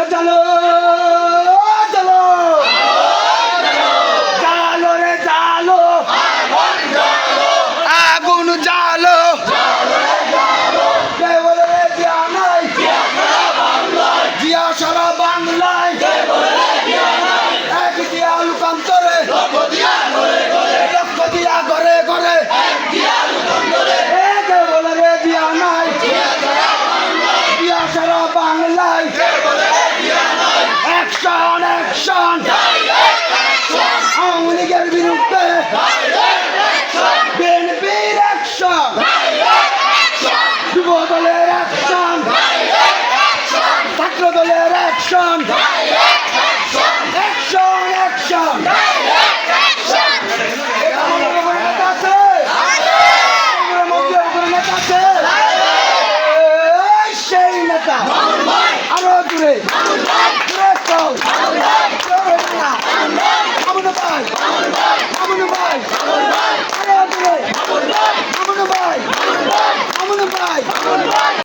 চলো চলো জালো রে জালো আগুন জালো জিয়া নাই জিয়া সারা বাংলায় এক দিয়া লুকান্তরে লক্ষ দিয়া ঘরে ঘরে বলে রে জিয়া নাই জিয়া সারা বাংলায় অ্যাকশন অ্যাকশন আওয়ামী লীগের বিরুদ্ধে বিএনপির অ্যাকশন যুব দলের অ্যাকশন ছাত্র দলের অ্যাকশন